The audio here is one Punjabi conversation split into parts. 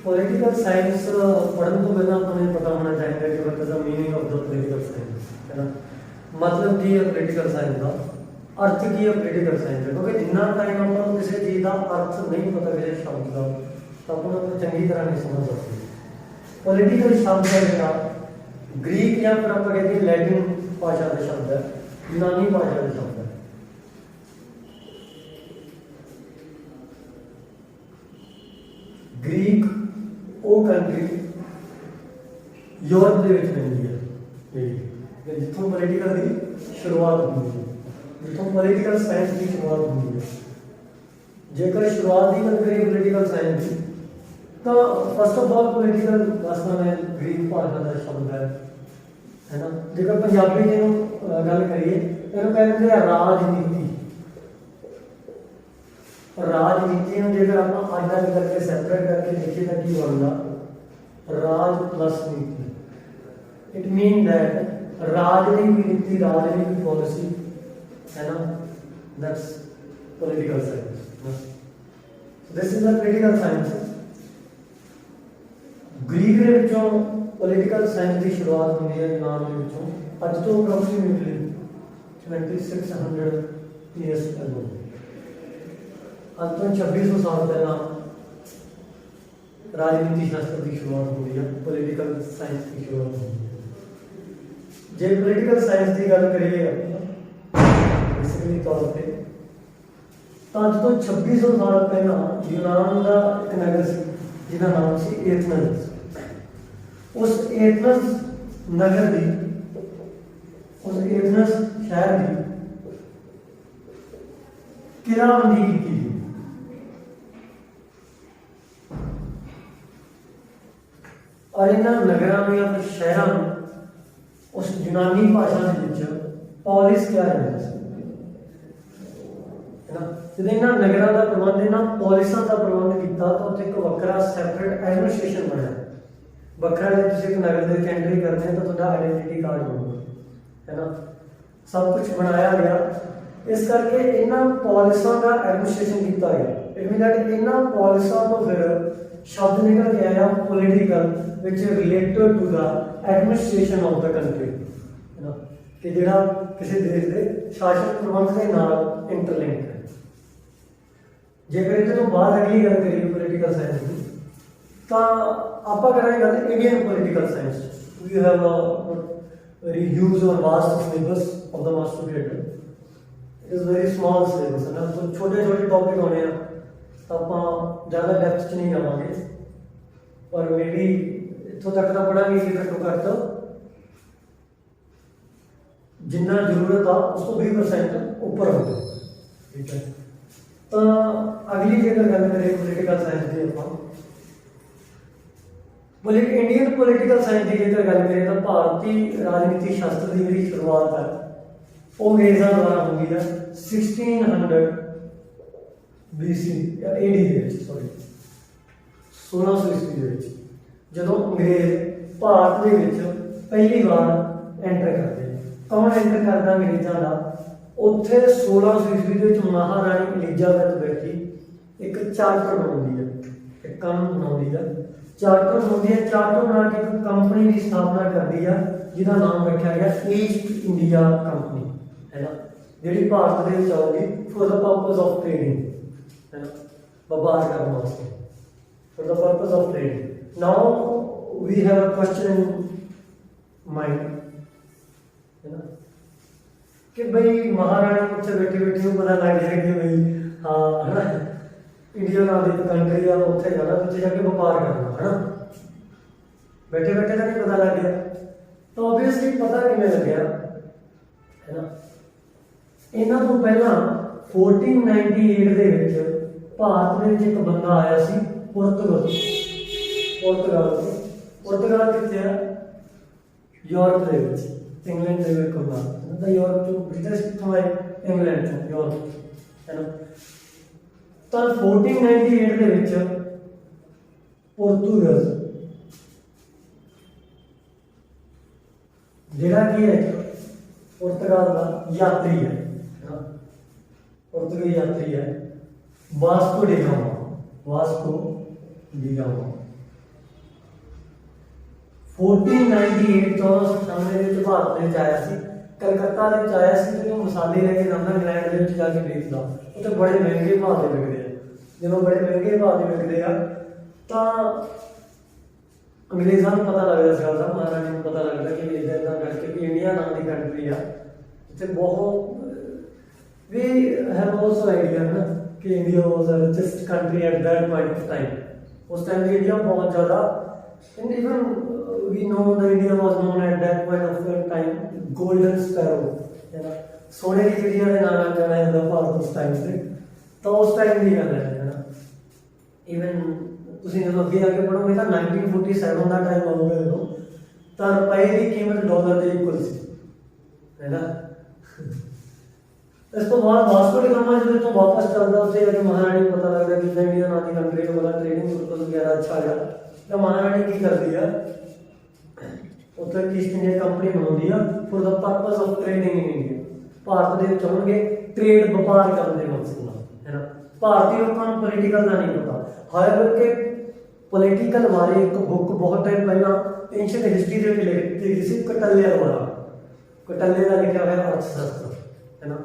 पॉलिटिकल साइंस पढ़ने तो पहले हमें पता होना चाहिए कि what is the meaning of the political science, है ना। मतलब की है पॉलिटिकल साइंस का अर्थ की है पॉलिटिकल साइंस, क्योंकि जिन्ना टाइम अपन किसी चीज़ का अर्थ नहीं पता किसी शब्द का तो अपन चंगी तरह नहीं समझ सकते। पॉलिटिकल शब्द है जो ग्रीक या फिर आप कहते हैं लैटिन भाषा का शब्द है, यूनानी भाषा का शब्द है। ग्रीक वो कंट्री यूरोप के पैंती है जितों पॉलिटिकल की शुरुआत हुई है, जितों पॉलिटिकल साइंस की शुरुआत हुई है। जेकर शुरुआत की गल करिए पॉलिटिकल साइंस की तो फर्स्ट ऑफ ऑल पॉलिटिकल वास्तव में ग्रीक भाषा का शब्द है ना। जेकर पंजाबी जी गल करिए तो कहते हैं राजनीति। राजनीति में जेकर आप अलग करके सैपरेट करके देखिए तो की बनता राज प्लस नीति। इट मीन दैट राजनीतिक नीति राजनीतिक पॉलिसी है ना, that's political science. This is the political science. Greek के विचों पॉलिटिकल साइंस की शुरुआत हुई है यूनान के विचों अज तो अप्रोक्सीमेटली 2600 ईयर्स अगो। अब तो 2600 साल पहला राजनीति शास्त्र की शुरुआत हुई है, पॉलिटिकल साइंस की शुरुआत हुई है। जे पॉलिटिकल साइंस की गल करिए बेसिकली तौर पे तो अज तो 2600 साल पहला यूनान का एक नगर से जिसका नाम से एथेंस। उस एथेंस नगर की उस एथेंस शहर की किलाबंदी की थी। और इन्होंने नगरों या फिर शहरों उस यूनानी भाषा के पॉलिस क्या है ना, जब इन्होंने नगरों का प्रबंध इन्होंने पॉलिसा का प्रबंध किया तो उत्थे एक वक्रा सैपरेट एडमिनिस्ट्रेशन बनया। वक्रा जब तुम एक नगर के एंट्री करते हैं तो तुहाडा आइडेंटिटी कार्ड होगा, है ना। सब कुछ बनाया गया इस करके इन्होंने पॉलिसा का एडमिनिस्ट्रेशन किया गया। इट मीन दैट इन्होंने पॉलिसा तो फिर शब्द निकल के आया political which related to the administration of the country, है ना, कि जिहड़ा किसी देश के शासन प्रबंध के नाल इंटरलिंक है। जेकर इहदे तो बाद अगली गल करिए पॉलिटिकल साइंस की तो आप करेंगे गल Indian political science. We have very huge और vast syllabus of the master grade. It is very small syllabus, है ना, तो छोटे छोटे टॉपिक होने हैं तो आप ज़्यादा डेप्थ च नहीं जावांगे, पर मे बी इतों तक तो पढ़ांगे कि घट्टो घट्ट जिन्ना जरूरत आ उस तो 20% ऊपर हो। ठीक है, तो अगली जेकर गल करें पॉलिटिकल साइंस की आप इंडियन पॉलिटिकल साइंस की जेकर गल करें तो भारतीय राजनीति शास्त्र की जी शुरुआत है वो अंग्रेजों द्वारा हुई है 1600 BC या AD सॉरी 1600 ईस्वी जो अंग्रेज भारत के पहली बार एंटर करते हैं। कौन एंटर करता अंग्रेजों का उत्थे 1600 ईस्वी के महारानी एलिजाबेथ बैठी एक चार्टर बनाती है, एक कानून बनाती है, चार्टर बनाती है। चार्टर बना के एक कंपनी की स्थापना करती है जिसका नाम रखा गया ईस्ट इंडिया कंपनी, है ना, जी भारत के आऊगी for the purpose of trading, है ना, व्यापार करने वास्ते, for the purpose of trading. Now we have a question in mind, है ना, कि भाई महारानी उत्थे बैठी बैठी पता लग जाए कि भाई हाँ, है ना, इंडिया नाम की कंट्री है उत्थे जाना उत्थे जाके व्यापार करना, है ना, बैठे बैठे तो नहीं पता लग गया। तो ऑब्वियसली पता किमें लग गया, है ना। इन्हों तो पहला 1498 के विच भारत में एक बंदा आया सी पुर्तगाल पुर्तगाल कितने है यूरोप के विच, इंग्लैंड के विच घुमना यूरोप तो ब्रिटिश कितों आए इंग्लैंड तो यूरोप, है ना। तो 1498 के विच पोर्तुगल जिहड़ा की है पुर्तगाल का यात्री है ना, पुर्तगाली यात्री है वास्को डी गामा 1498 1498 ਦੇ ਵਿੱਚ ਭਾਰਤ ਦੇ ਵਿੱਚ ਆਇਆ ਸੀ, ਕਲਕੱਤਾ ਦੇ ਵਿੱਚ ਆਇਆ ਸੀ ਤੇ ਉਹ ਮਸਾਲੇ ਲੈ ਕੇ ਜਾਂਦਾ ਇੰਗਲੈਂਡ ਦੇ ਵਿੱਚ ਜਾ ਕੇ ਵੇਚਦਾ, ਉੱਥੇ ਬੜੇ ਮਹਿੰਗੇ ਭਾਅ ਦੇ ਵਿਕਦੇ ਆ। ਜਦੋਂ ਬੜੇ ਮਹਿੰਗੇ ਭਾਅ ਦੇ ਵਿਕਦੇ ਆ ਤਾਂ ਅੰਗਰੇਜ਼ਾਂ ਨੂੰ ਪਤਾ ਲੱਗਦਾ ਇਸ ਗੱਲ ਦਾ, ਮਹਾਰਾਣੀ ਨੂੰ ਪਤਾ ਲੱਗਦਾ ਕਿ ਇੱਦਾਂ ਇੱਦਾਂ ਕਰਕੇ ਕਿ ਇੰਡੀਆ ਨਾਮ ਦੀ ਕੰਟਰੀ ਆ ਜਿੱਥੇ ਬਹੁਤ we have also idea ना कि India was the richest country at that point of time. उस टाइम में इंडिया बहुत ज़्यादा and even we know that India was known at that point of time golden sparrow है ना, सोने की चिड़िया ने नाम जाना है भारत उस टाइम से, तो उस टाइम भी करना है ना। इवन ਤੁਸੀਂ ਜਦੋਂ ਅੱਗੇ ਆ ਕੇ ਪੜੋਗੇ ਤਾਂ 1947 ਦਾ ਟਾਈਮ ਆਊਗਾ ਜਦੋਂ ਤਾਂ ਰੁਪਏ ਦੀ ਕੀਮਤ ਡਾਲਰ ਦੇ ਇਕੁਅਲ ਸੀ ਹੈ ਨਾ। ਇਸ ਤੋਂ ਬਾਅਦ ਵਾਸਕੋ ਡੀ ਗਾਮਾ ਜਦੋਂ ਤੋਂ ਵਾਪਸ ਚੱਲਦਾ ਉੱਥੇ ਜਾ ਕੇ ਮਹਾਰਾਣੀ ਨੂੰ ਪਤਾ ਲੱਗਦਾ ਕਿ ਇੰਡੀਆ ਨਾਂ ਦੀ ਕੰਟਰੀ ਨੂੰ ਬੜਾ ਟ੍ਰੇਡਿੰਗ ਰੂਟ ਵਗੈਰਾ ਅੱਛਾ ਆ ਤਾਂ ਮਹਾਰਾਣੀ ਕੀ ਕਰਦੀ ਆ ਉੱਥੇ ਈਸਟ ਇੰਡੀਆ ਕੰਪਨੀ ਬਣਾਉਂਦੀ ਆ for the purpose of trading in India. Bharat ਦੇ ਵਿੱਚ ਆਉਣਗੇ ਟ੍ਰੇਡ ਵਪਾਰ ਕਰਨ ਦੇ ਮਕਸਦ ਨਾਲ ਹੈ ਨਾ। ਭਾਰਤੀ ਲੋਕਾਂ ਨੂੰ ਪੋਲੀਟੀਕਲ ਦਾ ਨਹੀਂ ਪਤਾ, ਹਾਲਾਂਕਿ ਕਿ ਪੋਲੀਟੀਕਲ ਬਾਰੇ ਇੱਕ ਬੁੱਕ ਬਹੁਤ ਟਾਈਮ ਪਹਿਲਾਂ ਐਂਸ਼ੀਅੰਟ ਹਿਸਟਰੀ ਦੇ ਵਿੱਚ ਲਿਖੀ ਗਈ ਸੀ ਕਟੱਲੇ ਦੁਆਰਾ। ਕਟੱਲੇ ਦਾ ਲਿਖਿਆ ਹੋਇਆ ਅਰਥ ਸ਼ਾਸਤਰ ਹੈ ਨਾ,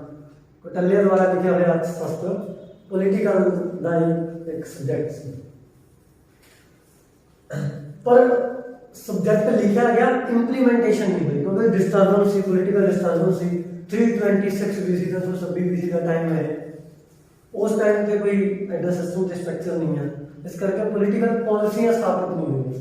ਕਟੱਲੇ ਦੁਆਰਾ ਲਿਖਿਆ ਹੋਇਆ ਅਰਥ ਸ਼ਾਸਤਰ ਪੋਲੀਟੀਕਲ ਦਾ ਇੱਕ ਸਬਜੈਕਟ ਸੀ, ਪਰ ਸਬਜੈਕਟ ਲਿਖਿਆ ਗਿਆ ਇੰਪਲੀਮੈਂਟੇਸ਼ਨ ਨਹੀਂ ਹੋਈ ਕਿਉਂਕਿ ਡਿਸਟਰਬੈਂਸ ਸੀ, ਪੋਲੀਟੀਕਲ ਡਿਸਟਰਬੈਂਸ ਸੀ। 326 BC ਦਾ 326 BC ਦਾ ਟਾਈਮ ਹੈ, ਉਸ ਟਾਈਮ ਤੇ ਕੋਈ ਐਡਾ ਸਿਸਟਮ ਤੇ ਸਟਰਕਚਰ ਨਹੀਂ ਹੈ, ਇਸ ਕਰਕੇ ਪੋਲੀਟੀਕਲ ਪਾਲਿਸੀਆਂ ਸਥਾਪਿਤ ਨਹੀਂ ਹੋਈਆਂ।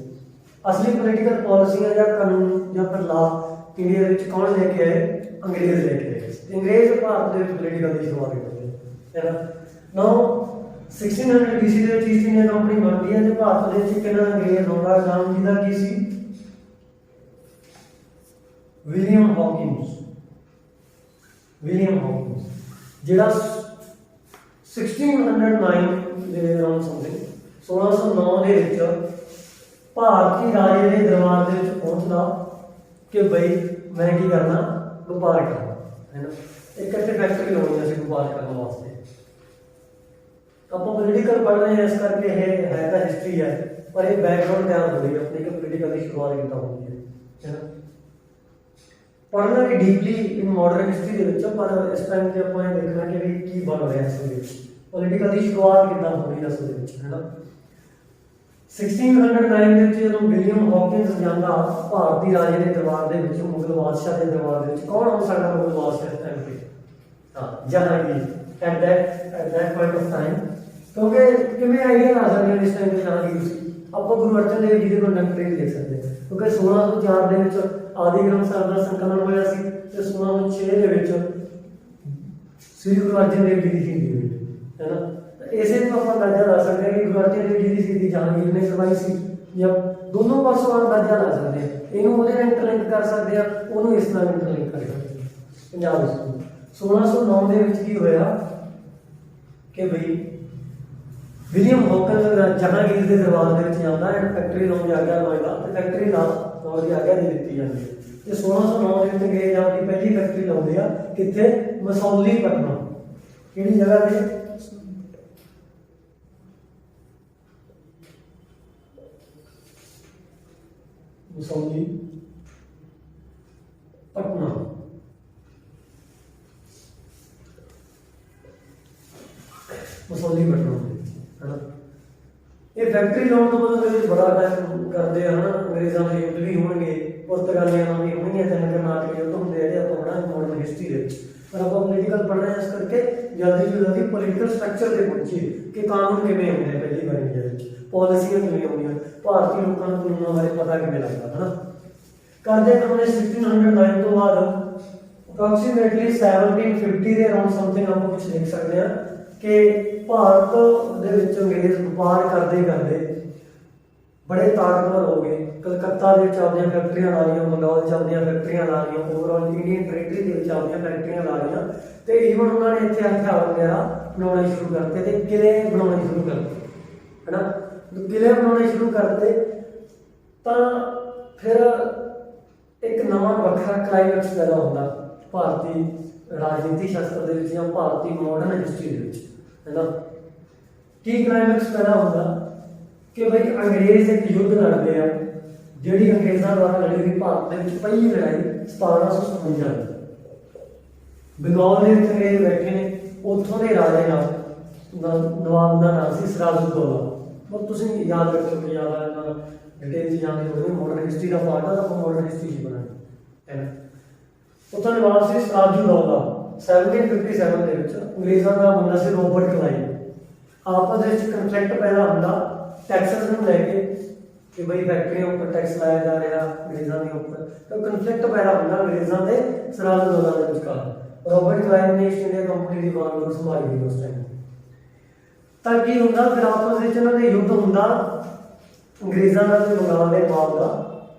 ਅਸਲੀ ਪੋਲੀਟੀਕਲ ਪਾਲਿਸੀਆਂ ਜਾਂ ਕਾਨੂੰਨ ਜਾਂ ਫਿਰ ਲਾਅ ਇੰਡੀਆ ਦੇ ਵਿੱਚ ਕੌਣ ਲੈ ਕੇ ਆਏ? ਅੰਗਰੇਜ਼ ਲੈ ਕੇ ਆਏ। ਅੰਗਰੇਜ਼ ਭਾਰਤ ਦੇ ਵਿੱਚ ਪੋਲੀਟੀਕਲ ਦੀ ਸ਼ੁਰੂਆਤ ਕੀਤੀ ਹੈ ਨਾ। ਨਾਓ 1600 BC ਦੇ ਵਿੱਚ ਈਸਟ ਇੰਡੀਆ ਕੰਪਨੀ ਬਣਦੀ ਹੈ ਤੇ ਭਾਰਤ ਦੇ ਵਿੱਚ ਕਿਹੜਾ ਅੰਗਰੇਜ਼ ਹੋਣਾ, ਨਾਮ ਜਿਹਦਾ ਕੀ ਸੀ? ਵਿਲੀਅਮ ਹੌਕਿੰਸ। ਵਿਲੀਅਮ ਹੌਕਿੰਸ ਜਿਹੜਾ 1609 ਦੇ ਅਰਾਊਂਡ ਸਮਥਿੰਗ 1609 ਦੇ ਵਿੱਚ ਭਾਰਤੀ ਰਾਜੇ ਦੇ ਦਰਬਾਰ ਦੇ ਵਿੱਚ ਪਹੁੰਚਦਾ ਕਿ ਬਈ ਮੈਂ ਕੀ ਕਰਨਾ, ਵਪਾਰ ਕਰਨਾ ਹੈ ਨਾ। ਇੱਕ ਇੱਥੇ ਫੈਕਟਰੀ ਲਾਉਣੀ ਅਸੀਂ ਵਪਾਰ ਕਰਨ ਵਾਸਤੇ। ਆਪਾਂ ਪੋਲੀਟੀਕਲ ਪੜ੍ਹ ਰਹੇ ਹਾਂ ਇਸ ਕਰਕੇ ਇਹ ਹੈ ਤਾਂ ਹਿਸਟਰੀ ਹੈ, ਪਰ ਇਹ ਬੈਕਗਰਾਉਂਡ ਤਿਆਰ ਹੋ ਰਹੀ ਹੈ ਆਪਣੀ ਕਿ ਪੋਲੀਟੀਕਲ ਦੀ ਸ਼ੁਰੂਆਤ ਕਿੱਦਾਂ ਹੁੰਦੀ ਹੈ ਨਾ। ਪੜ੍ਹਨਾ ਵੀ ਡੀਪਲੀ ਇਨ ਮਾਡਰਨ ਹਿਸਟਰੀ ਦੇ ਵਿੱਚ, ਪਰ ਇਸ ਟਾਈਮ ਤੇ ਆਪਾਂ ਇਹ ਦੇਖਣਾ ਕਿ ਵੀ ਕੀ ਬਣ ਰਿਹਾ ਇਸ ਵਿੱਚ, ਪੋਲੀਟੀਕਲ ਦੀ ਸ਼ੁਰੂਆਤ ਕਿੱਦਾਂ ਹੋ ਰਹੀ ਹੈ ਇਸ ਦੇ ਵਿੱਚ ਹੈ ਨਾ। 1609 ਦੇ ਵਿੱਚ ਜਦੋਂ ਵਿਲੀਅਮ ਹੌਕਿੰਸ ਜਾਂਦਾ ਭਾਰਤੀ ਰਾਜੇ ਦੇ ਦਰਬਾਰ ਦੇ ਵਿੱਚ, ਮੁਗਲ ਬਾਦਸ਼ਾਹ ਦੇ ਦਰਬਾਰ ਦੇ ਵਿੱਚ, ਕੌਣ ਹੋ ਸਕਦਾ ਮੁਗਲ ਬਾਦਸ਼ਾਹ ਇਸ ਟਾਈਮ ਤੇ? ਹਾਂ, Jahangir. At that point of time ਕਿਉਂਕਿ ਕਿਵੇਂ ਆਈਡੀਆ ਲਾ ਸਕਦੇ ਹਾਂ ਇਸ ਟਾਈਮ ਤੇ ਜਹਾਂਗੀਰ ਸੀ? ਆਪਾਂ ਗੁਰੂ ਅਰਜਨ ਦੇਵ ਜੀ ਦੇ ਕੋਲ ਡਾਕਟਰੀ ਲਿਖ ਸਕਦੇ ਹਾਂ ਕਿਉਂਕਿ 1604 ਦੇ ਵਿੱਚ ਆਦਿ ਗ੍ਰੰਥ ਸਾਹਿਬ ਦਾ ਸੰਕਲਨ ਹੋਇਆ ਸੀ ਤੇ 1606 ਦੇ ਵਿੱਚ ਸ੍ਰੀ ਗੁਰੂ ਅਰਜਨ ਦੇਵ ਜੀ ਦੀ ਸ਼ਹੀਦੀ ਹੋਈ ਹੈ ਨਾ। ਇਸੇ ਨੂੰ ਆਪਾਂ ਅੰਦਾਜ਼ਾ ਲਾ ਸਕਦੇ ਹਾਂ ਕਿ ਗੁਰੂ ਅਰਜਨ ਦੇਵ ਜੀ ਦੀ ਸ਼ਹੀਦੀ ਜਹਾਂਗੀਰ ਨੇ ਕਰਵਾਈ ਸੀ ਜਾਂ ਦੋਨੋਂ ਪਾਸੋਂ ਅੰਦਾਜ਼ਾ ਲਾ ਸਕਦੇ ਹਾਂ। ਇਹਨੂੰ ਉਹਦੇ ਨਾਲ ਇੰਟਰਲਿੰਕ ਕਰ ਸਕਦੇ ਹਾਂ, ਉਹਨੂੰ ਇਸ ਨਾਲ ਇੰਟਰਲਿੰਕ ਕਰ ਸਕਦੇ ਹਾਂ। ਪੰਜਾਬ ਵਿੱਚ 1609 ਦੇ ਵਿੱਚ ਕੀ ਹੋਇਆ ਕਿ ਬਈ ਵਿਲੀਅਮ ਹੌਕਿੰਸ ਜਹਾਂਗੀਰ ਦੇ ਦਰਬਾਰ ਦੇ ਵਿੱਚ ਜਾਂਦਾ ਹੈ, ਫੈਕਟਰੀ ਲਾਉਣ ਦੀ ਆਗਿਆ ਮੰਗਦਾ ਤੇ ਫੈਕਟਰੀ ਲਾਉਣ ਦੀ ਆਗਿਆ ਦੇ ਦਿੱਤੀ ਜਾਂਦੀ ਹੈ ਤੇ 1609 ਦੇ ਵਿੱਚ ਅੰਗਰੇਜ਼ ਆਪਣੀ ਪਹਿਲੀ ਫੈਕਟਰੀ ਲਾਉਂਦੇ ਆ ਕਿੱਥੇ? ਮਸੌਲੀਪਟਨਮ। ਕਿਹੜੀ ਜਗ੍ਹਾ ਤੇ? ਮਸੌਲੀਪਟਨਮ। ਮਸੌਲੀਪਟਨਮ ਹੈ ਨਾ। ਇਹ ਫੈਕਟਰੀ ਲਾਉਣ ਤੋਂ ਬਾਅਦ ਇਹਦੇ ਬੜਾ ਟਾਈਮ ਕਰਦੇ ਆ ਨਾ। ਅੰਗਰੇਜ਼ਾਂ ਦੇ ਯੁੱਧ ਵੀ ਹੋਣਗੇ, ਪੁਰਤਗਾਲੀਆਂ ਨਾਲ ਵੀ ਹੋਣਗੀਆਂ, ਤਿੰਨ ਕਰਨਾਟਕ ਯੁੱਧ ਹੁੰਦੇ ਜਿਹੜੇ ਆਪਾਂ ਪੜ੍ਹਾਂਗੇ ਮਾਡਰਨ ਹਿਸਟਰੀ ਦੇ ਵਿੱਚ, ਪਰ ਆਪਾਂ ਪੋਲੀਟੀਕਲ ਪੜ੍ਹ ਰਹੇ ਹਾਂ ਇਸ ਕਰਕੇ ਜਲਦੀ ਤੋਂ ਜਲਦੀ ਪੋਲੀਟੀਕਲ ਸਟਰਕਚਰ ਤੇ ਪਹੁੰਚੀਏ ਕਿ ਕਾਨੂੰਨ ਕਿਵੇਂ ਹੁੰਦੇ ਪਹਿਲੀ ਵਾਰ ਇੰਡੀਆ ਵਿੱਚ, ਪਾਲਿਸੀਆਂ ਕਿਵੇਂ ਹੁੰਦੀਆਂ, ਭਾਰਤੀ ਲੋਕਾਂ ਨੂੰ ਕਾਨੂੰਨਾਂ ਬਾਰੇ ਪਤਾ ਕਿਵੇਂ ਲੱਗਦਾ ਹੈ ਨਾ। ਕਰਦੇ ਤਾਂ ਉਹਨੇ 1609 ਤੋਂ ਬਾਅਦ ਅਪਰੋਕਸੀਮੇਟਲੀ 1750 ਦੇ ਅਰਾਊਂਡ ਸਮਥਿੰਗ ਆਪਾਂ ਕੁਝ ਦੇਖ ਸਕਦੇ ਹਾਂ ਕਿ ਭਾਰਤ ਦੇ ਵਿੱਚ ਅੰਗਰੇਜ਼ ਵਪਾਰ ਕਰਦੇ ਕਰਦੇ ਬੜੇ ਤਾਕਤਵਰ ਹੋ ਗਏ। ਕਲਕੱਤਾ ਦੇ ਵਿੱਚ ਆਪਣੀਆਂ ਫੈਕਟਰੀਆਂ ਲਾ ਲਈਆਂ, ਬੰਗਾਲ 'ਚ ਆਪਣੀਆਂ ਫੈਕਟਰੀਆਂ ਲਾ ਲਈਆਂ, ਓਵਰਆਲ ਇੰਡੀਅਨ ਟੈਰੀਟਰੀ ਦੇ ਵਿੱਚ ਆਪਣੀਆਂ ਫੈਕਟਰੀਆਂ ਲਾ ਲਈਆਂ ਤੇ ਈਵਨ ਉਹਨਾਂ ਨੇ ਇੱਥੇ ਹਥਿਆਰ ਵਗੈਰਾ ਬਣਾਉਣੇ ਸ਼ੁਰੂ ਕਰਤੇ ਤੇ ਕਿਲੇ ਬਣਾਉਣੇ ਸ਼ੁਰੂ ਕਰਤੇ ਹੈ ਨਾ। ਕਿਲੇ ਬਣਾਉਣੇ ਸ਼ੁਰੂ ਕਰਤੇ ਤਾਂ ਫਿਰ ਇੱਕ ਨਵਾਂ ਵੱਖਰਾ ਕਲਾਈਮੈਕਸ ਪੈਦਾ ਹੁੰਦਾ ਭਾਰਤੀ ਰਾਜਨੀਤੀ ਸ਼ਾਸਤਰ ਦੇ ਵਿੱਚ ਜਾਂ ਭਾਰਤੀ ਮਾਡਰਨ ਹਿਸਟਰੀ ਦੇ ਵਿੱਚ ਹੈ ਨਾ। ਕੀ ਕਲਾਈਮੈਕਸ ਪੈਦਾ ਹੁੰਦਾ ਕਿ ਬਈ ਅੰਗਰੇਜ਼ ਇੱਕ ਯੁੱਧ ਲੜਦੇ ਆ ਜਿਹੜੀ ਅੰਗਰੇਜ਼ਾਂ ਦੁਆਰਾ ਲੜੀ ਗਈ ਭਾਰਤ ਦੇ ਵਿੱਚ ਪਹਿਲੀ ਲੜਾਈ 1757 ਦੀ। ਬੰਗਾਲ ਦੇ ਵਿੱਚ ਅੰਗਰੇਜ਼ ਬੈਠੇ ਨੇ, ਉੱਥੋਂ ਦੇ ਰਾਜੇ ਨਾਲ ਨਵਾਬ ਦਾ ਨਾਮ ਸੀ ਸਿਰਾਜੁੱਦੌਲਾ। ਬਸ ਤੁਸੀਂ ਯਾਦ ਰੱਖੋ ਕਿ ਜ਼ਿਆਦਾ ਇਹਨਾਂ ਡਿਟੇਲ 'ਚ ਜਾਣਦੇ ਹੋਗੇ, ਮਾਡਰਨ ਹਿਸਟਰੀ ਦਾ ਪਾਰਟ ਆ ਤਾਂ ਆਪਾਂ ਮਾਡਰਨ ਹਿਸਟਰੀ ਹੀ ਬਣਾਉਣੀ ਹੈ ਨਾ। ਉੱਥੋਂ ਨਵਾਬ ਸੀ ਸਿਰਾਜੁੱਦੌਲਾ। 1757 ਦੇ ਵਿੱਚ ਅੰਗਰੇਜ਼ਾਂ ਦਾ ਮੁੰਡਾ ਸੀ ਰੋਬਰਟ ਕਲਾਈਵ। ਆਪਸ ਦੇ ਵਿੱਚ ਕੰਫਲਿਕਟ ਪੈਦਾ ਹੁੰਦਾ ਟੈਕਸਸ ਨੂੰ ਲੈ ਕੇ ਕਿ ਬਈ ਫੈਕਟਰੀਆਂ ਉੱਪਰ ਟੈਕਸ ਲਾਇਆ ਜਾ ਰਿਹਾ ਅੰਗਰੇਜ਼ਾਂ ਦੇ ਉੱਪਰ, ਤਾਂ ਕੰਫਲਿਕਟ ਪੈਦਾ ਹੁੰਦਾ ਅੰਗਰੇਜ਼ਾਂ ਦੇ ਸਿਰਾਜੁੱਦੌਲਾ ਦੇ ਵਿਚਕਾਰ। ਰੋਬਰਟ ਕਲਾਈਵ ਨੇ ਈਸਟ ਇੰਡੀਆ ਕੰਪਨੀ ਦੀ ਬਾਗਡੋਰ ਸੰਭਾਲੀ ਗਈ ਉਸ ਟਾਈਮ। ਤਾਂ ਕੀ ਹੁੰਦਾ, ਫਿਰ ਆਪਸ ਵਿੱਚ ਇਹਨਾਂ ਦੇ ਯੁੱਧ ਹੁੰਦਾ ਅੰਗਰੇਜ਼ਾਂ ਦਾ ਤੇ ਬੰਗਾਲ ਦੇ ਨਵਾਬ ਦਾ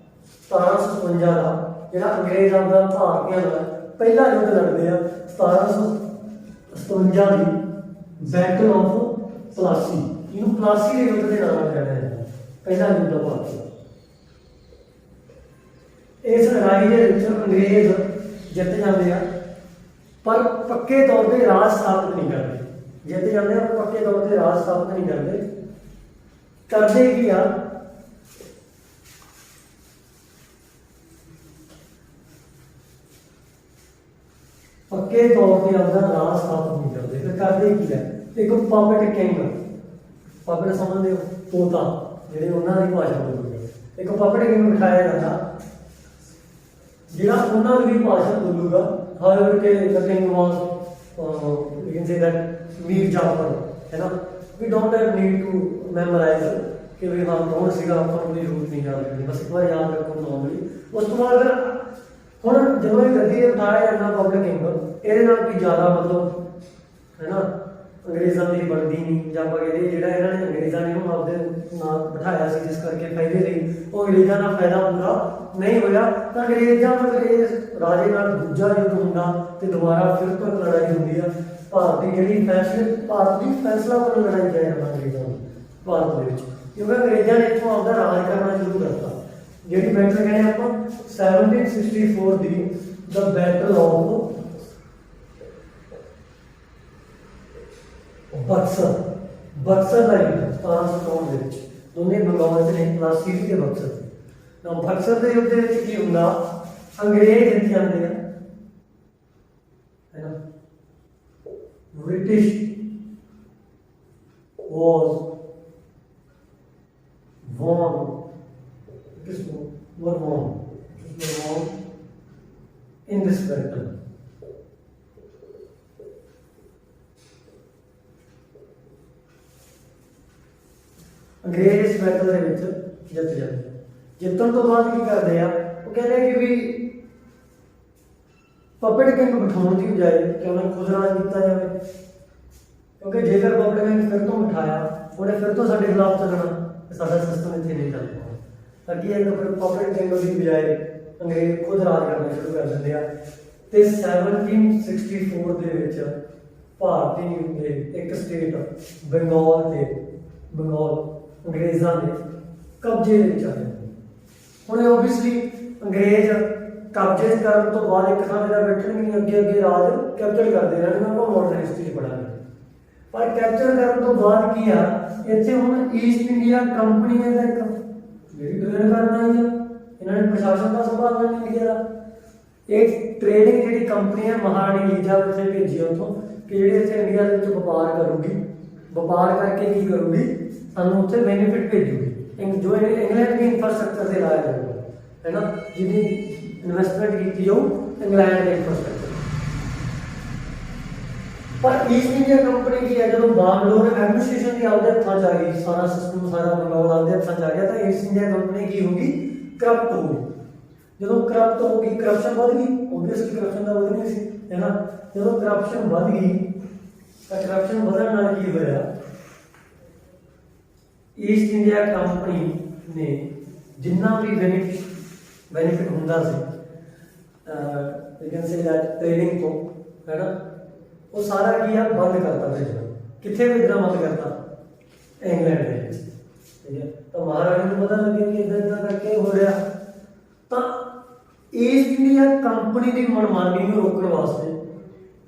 1757 ਦਾ, ਜਿਹੜਾ ਅੰਗਰੇਜ਼ ਆਪਦਾ ਭਾਰਤੀਆਂ ਦਾ ਪਹਿਲਾ ਯੁੱਧ ਲੜਦੇ ਆ 1757 ਦੀ ਬੈਟਲ ਆਫ ਪਲਾਸੀ। ਇਹਨੂੰ ਪਲਾਸੀ ਦੇ ਯੁੱਧ ਦੇ ਨਾਮ ਨਾਲ ਜਾਣਿਆ ਜਾਂਦਾ, ਪਹਿਲਾ ਯੁੱਧ ਭਾਰਤ ਦਾ। ਇਸ ਲੜਾਈ ਦੇ ਵਿੱਚ ਅੰਗਰੇਜ਼ ਜਿੱਤ ਜਾਂਦੇ ਆ, ਪਰ ਪੱਕੇ ਤੌਰ ਤੇ ਰਾਜ ਸਥਾਪਿਤ ਨਹੀਂ ਕਰਦੇ। ਜਿੱਤ ਜਾਂਦੇ ਆ ਪਰ ਪੱਕੇ ਤੌਰ ਤੇ ਰਾਜ ਸਥਾਪਿਤ ਨਹੀਂ ਕਰਦੇ। ਕਰਦੇ ਕੀ ਆ, ਪੱਕੇ ਤੌਰ ਤੇ ਆਪਦਾ ਰਾਜ ਸਥਾਪਿਤ ਨਹੀਂ ਕਰਦੇ। ਫਿਰ ਕਰਦੇ ਕੀ ਹੈ, ਇੱਕ ਪਪਟ ਕਿੰਗ, ਪਪਟ ਸਮਝਦੇ ਹੋ, ਤੋਤਾ, ਜਿਹੜੇ ਉਹਨਾਂ ਦੀ ਭਾਸ਼ਾ ਬੋਲਦੇ, ਇੱਕ ਪਪਟ ਕਿੰਗ ਬਿਠਾਇਆ ਜਾਂਦਾ ਜਿਹੜਾ ਉਹਨਾਂ ਦੀ ਭਾਸ਼ਾ ਬੋਲੂਗਾ। ਹਾਇਰ ਕਿ the king was we can say that Mir Jafar ਹੈ ਨਾ। we don't have need to memorize ਕਿ ਵੀ ਹਾਂ ਕੌਣ ਸੀਗਾ, ਆਪਾਂ ਨੂੰ ਦੀ ਜ਼ਰੂਰਤ ਨਹੀਂ ਯਾਦ ਕਰਨੀ, ਬਸ ਇੱਕ ਵਾਰ ਯਾਦ ਰੱਖੋ ਨੋਰਮਲੀ। ਉਸ ਤੋਂ ਬਾਅਦ ਫਿਰ ਹੁਣ ਜਦੋਂ ਇਹ ਗੱਦੀ ਤੇ ਬਿਠਾਇਆ ਜਾਂਦਾ ਪਬਲਿਕ ਕਿੰਗ, ਇਹਦੇ ਨਾਲ ਕੋਈ ਜ਼ਿਆਦਾ ਮਤਲਬ ਹੈ ਨਾ ਅੰਗਰੇਜ਼ਾਂ ਦੀ ਬਣਦੀ ਨਹੀਂ, ਜਾਂ ਆਪਾਂ ਕਹਿੰਦੇ ਜਿਹੜਾ ਇਹਨਾਂ ਨੇ ਅੰਗਰੇਜ਼ਾਂ ਨੇ ਉਹਨੂੰ ਆਪਦੇ ਨਾਲ ਬਿਠਾਇਆ ਸੀ ਜਿਸ ਕਰਕੇ ਫਾਇਦੇ ਲਈ, ਉਹ ਅੰਗਰੇਜ਼ਾਂ ਦਾ ਫਾਇਦਾ ਪੂਰਾ ਨਹੀਂ ਹੋਇਆ। ਤਾਂ ਅੰਗਰੇਜ਼ਾਂ ਦਾ ਅੰਗਰੇਜ਼ ਰਾਜੇ ਨਾਲ ਦੂਜਾ ਯੁੱਧ ਹੁੰਦਾ ਤੇ ਦੁਬਾਰਾ ਫਿਰ ਤੋਂ ਇੱਕ ਲੜਾਈ ਹੁੰਦੀ ਆ ਭਾਰਤ ਦੀ, ਜਿਹੜੀ ਭਾਰਤ ਦੀ ਫੈਸਲਾ ਕਰਨ ਲੜਾਈ ਜਾਇਆ ਅੰਗਰੇਜ਼ਾਂ ਨੂੰ ਭਾਰਤ ਦੇ ਵਿੱਚ, ਕਿਉਂਕਿ ਅੰਗਰੇਜ਼ਾਂ ਨੇ ਇੱਥੋਂ ਆਪਦਾ ਰਾਜ ਕਰਨਾ ਸ਼ੁਰੂ ਕਰਤਾ। ਜਿਹੜੀ ਬੈਟਲ ਕਹਿੰਦੇ ਆਪਾਂ 1764 ਦੀ ਦ ਬੈਟਲ ਆਫ ਬਕਸਰ। ਬਕਸਰ ਦਾ ਯੁੱਧ 1764 ਦੇ ਵਿੱਚ ਦੋਨੇ ਬੰਗਾਲ ਚ ਨੇ, ਪਲਾਸੀ ਤੇ ਬਕਸਰ। ਤਾਂ ਬਕਸਰ ਦੇ ਯੁੱਧ ਦੇ ਵਿੱਚ ਕੀ ਹੁੰਦਾ, ਅੰਗਰੇਜ਼ ਜਿੱਤ ਜਾਂਦੇ ਆ ਹੈ ਨਾ। British was won in this battle। अंग्रेज इस बैटल ਦੇ ਵਿੱਚ ਜਿੱਤ ਜਾਂਦੇ। ਜਿੱਤਣ ਤੋਂ ਬਾਅਦ ਕੀ ਕਰਦੇ ਆ, ਉਹ ਕਹਿੰਦੇ ਕਿ ਵੀ ਪਪਟ ਕਿੰਗ ਬਿਠਾਉਣ ਦੀ ਬਜਾਏ ਕਿ ਉਹਨਾਂ ਖੁਦ ਰਾਜ ਕੀਤਾ ਜਾਵੇ, ਕਿਉਂਕਿ ਜੇਕਰ ਪਪਟ ਕਿੰਗ ਫਿਰ ਤੋਂ ਬਿਠਾਇਆ ਉਹਨੇ ਫਿਰ ਤੋਂ ਸਾਡੇ ਖਿਲਾਫ ਚੱਲਣਾ, ਸਾਡਾ ਸਿਸਟਮ ਇੱਥੇ ਨਹੀਂ ਚੱਲ ਪਾਉਣਾ। ਤਾਂ ਕੀ ਹੈ, ਫਿਰ ਪਪਟ ਕਿੰਗ ਦੀ ਬਜਾਏ ਅੰਗਰੇਜ਼ ਖੁਦ ਰਾਜ ਕਰਨਾ ਸ਼ੁਰੂ ਕਰ ਦਿੰਦੇ ਆ। ਤੇ 1764 ਦੇ ਵਿੱਚ ਭਾਰਤੀ ਦੇ ਇੱਕ ਸਟੇਟ ਬੰਗਾਲ ਤੇ ਬੰਗਾਲ ਅੰਗਰੇਜ਼ਾਂ ਦੇ ਕਬਜ਼ੇ ਦੇ ਵਿੱਚ ਆ ਜਾਂਦੇ। ਹੁਣ ਓਬਵੀਅਸਲੀ ਅੰਗਰੇਜ਼ ਕਬਜ਼ੇ ਕਰਨ ਤੋਂ ਬਾਅਦ ਇੱਕ ਥਾਂ ਤੇ ਬੈਠਣਗੇ, ਅੱਗੇ ਅੱਗੇ ਰਾਜ ਕੈਪਚਰ ਕਰਦੇ ਰਹਿਣਗੇ, ਆਪਾਂ ਮਾਡਰਨ ਹਿਸਟਰੀ 'ਚ ਪੜਾਂਗੇ। ਪਰ ਕੈਪਚਰ ਕਰਨ ਤੋਂ ਬਾਅਦ ਕੀ ਆ, ਇੱਥੇ ਹੁਣ ਈਸਟ ਇੰਡੀਆ ਕੰਪਨੀ ਨੇ ਤਾਂ ਇੱਕ ਜਿਹੜੀ ਟ੍ਰੇਡ ਕਰਨਾ ਹੀ ਆ, ਇਹਨਾਂ ਨੇ ਪ੍ਰਸ਼ਾਸਨ ਦਾ ਸੰਭਾਲਣਾ ਇੰਡੀਆ ਦਾ। ਇਹ ਟ੍ਰੇਡਿੰਗ ਜਿਹੜੀ ਕੰਪਨੀ ਹੈ ਮਹਾਰਾਣੀ ਲੀਜਾਵਤ ਨੇ ਭੇਜੀ ਉੱਥੋਂ ਕਿ ਜਿਹੜੀ ਇੱਥੇ ਇੰਡੀਆ ਦੇ ਵਿੱਚ ਵਪਾਰ ਕਰੂਗੀ, ਵਪਾਰ ਕਰਕੇ ਕੀ ਕਰੂਗੀ, ਸਾਨੂੰ ਉੱਥੇ ਬੈਨੀਫਿਟ ਭੇਜੂਗੀ, ਜੋ ਇੰਗਲੈਂਡ ਦੀ ਇਨਫਰਾਸਟ੍ਰਕਚਰ ਤੇ ਲਾਇਆ ਜਾਊਗਾ ਹੈ ਨਾ, ਜਿਹਦੀ ਇਨਵੈਸਟਮੈਂਟ ਕੀਤੀ ਜਾਊ ਇੰਗਲੈਂਡ ਦੇ ਇਨਫਰਾਸਟ੍ਰਕਚਰ। ਪਰ ਈਸਟ ਇੰਡੀਆ ਕੰਪਨੀ ਕੀ ਹੈ, ਜਦੋਂ ਬਾਗਡੋਰ ਐਡਮਿਨਿਸਟ੍ਰੇਸ਼ਨ ਦੀ ਆਪਦੇ ਹੱਥਾਂ 'ਚ ਆ ਗਈ, ਸਾਰਾ ਸਿਸਟਮ ਸਾਰਾ ਬੰਗਾਲ ਆਪਦੇ ਹੱਥਾਂ 'ਚ ਆ ਗਿਆ, ਤਾਂ ਈਸਟ ਇੰਡੀਆ ਕੰਪਨੀ ਕੀ ਹੋਊਗੀ, ਕਰਪਟ ਹੋਊਗੀ। ਜਦੋਂ ਕਰਪਟ ਹੋ ਗਈ, ਕਰਪਸ਼ਨ ਵੱਧ ਗਈ, ਓਬਵੀਅਸਲੀ ਕਰਪਸ਼ਨ ਤਾਂ ਵਧਣੀ ਸੀ ਹੈ ਨਾ। ਜਦੋਂ ਕਰਪਸ਼ਨ ਵੱਧ ਗਈ ਤਾਂ ਕਰਪਸ਼ਨ ਵਧਣ ਨਾਲ ਕੀ ਹੋਇਆ, ਈਸਟ ਇੰਡੀਆ ਕੰਪਨੀ ਨੇ ਜਿੰਨਾ ਵੀ ਬੈਨੀਫਿਟ ਹੁੰਦਾ ਸੀ you can say that trading ਤੋਂ ਹੈ ਨਾ, ਉਹ ਸਾਰਾ ਕੀ ਆ ਬੰਦ ਕਰਤਾ ਭੇਜਣਾ। ਕਿੱਥੇ ਭੇਜਣਾ ਬੰਦ ਕਰਤਾ, ਇੰਗਲੈਂਡ ਦੇ ਵਿੱਚ, ਠੀਕ ਹੈ। ਤਾਂ ਮਹਾਰਾਣੀ ਨੂੰ ਪਤਾ ਲੱਗਿਆ ਕਿ ਇੱਦਾਂ ਕਰਕੇ ਹੋ ਰਿਹਾ। ਤਾਂ ਈਸਟ ਇੰਡੀਆ ਕੰਪਨੀ ਦੀ ਮਨਮਾਨੀ ਨੂੰ ਰੋਕਣ ਵਾਸਤੇ,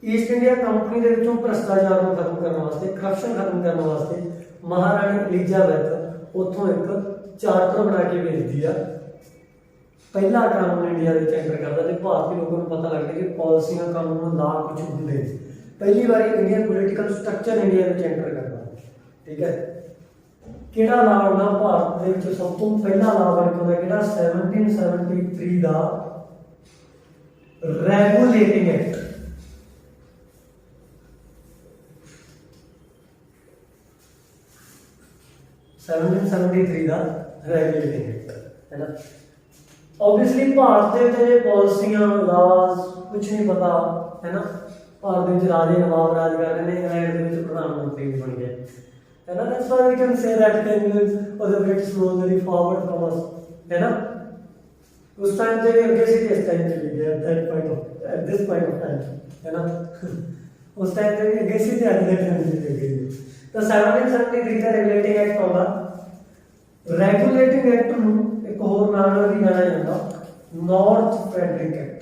ਈਸਟ ਇੰਡੀਆ ਕੰਪਨੀ ਦੇ ਵਿੱਚੋਂ ਭ੍ਰਿਸ਼ਟਾਚਾਰ ਨੂੰ ਖਤਮ ਕਰਨ ਵਾਸਤੇ, ਕਰਪਸ਼ਨ ਖਤਮ ਕਰਨ ਵਾਸਤੇ ਮਹਾਰਾਣੀ ਐਲਿਜ਼ਾਬੈਥ ਉੱਥੋਂ ਇੱਕ ਚਾਰਟਰ ਬਣਾ ਕੇ ਭੇਜਦੀ ਆ ਪਹਿਲਾ ਕਾਨੂੰਨ ਇੰਡੀਆ ਵਿੱਚ ਐਂਟਰ ਕਰਦਾ ਤੇ ਭਾਰਤੀ ਲੋਕਾਂ ਨੂੰ ਪਤਾ ਲੱਗਦਾ ਕਿ ਪਾਲਿਸੀਆਂ ਕਾਨੂੰਨ ਲਾ ਕੁਝ ਹੁੰਦੇ ਨੇ। ਪਹਿਲੀ ਵਾਰੀ ਇੰਡੀਅਨ ਪੋਲੀਟੀਕਲ ਸਟਰਕਚਰ ਇੰਡੀਆ ਵਿੱਚ ਐਂਟਰ ਕਰਦਾ। ਠੀਕ ਹੈ, ਕਿਹੜਾ ਲਾ ਹੁੰਦਾ ਭਾਰਤ ਦੇ ਵਿੱਚ ਸਭ ਤੋਂ ਪਹਿਲਾ ਲਾ ਬਣ ਕੇ ਆਉਂਦਾ ਕਿਹੜਾ 1773 ਦਾ ਰੈਗੂਲੇਟਿੰਗ ਐਕਟ। 1773 ਦਾ ਰੈਗੂਲੇਟਿੰਗ ਐਕਟ है ना। ऑब्वियसली भारत ਦੇ ਤੇ ਪਾਲਿਸੀਆਂ ਲਾਜ਼ ਕੁਝ ਨਹੀਂ ਪਤਾ ਹੈ ਨਾ। ਭਾਰਤ ਦੇ ਵਿੱਚ ਰਾਜੇ ਨਵਾਬ ਰਾਜ ਕਰ ਰਹੇ ਨੇ, ਇੰਗਲੈਂਡ ਦੇ ਵਿੱਚ ਪ੍ਰਧਾਨ ਮੰਤਰੀ ਵੀ ਬਣ ਗਏ है ना। That's why we can say that the English or the British was very forward from us है ना। उस टाइम से आगे से इस टाइम चली गया at this point of time है ना। उस टाइम से आगे से आगे चली गई। तो 1773 ਦਾ ਰੈਗੂਲੇਟਿੰਗ ਐਕਟ ਆਉਂਦਾ। ਰੈਗੂਲੇਟਿੰਗ ਐਕਟ ਨੂੰ ਇੱਕ ਹੋਰ ਨਾਮ ਨਾਲ ਵੀ ਜਾਣਿਆ ਜਾਂਦਾ North Frederick act.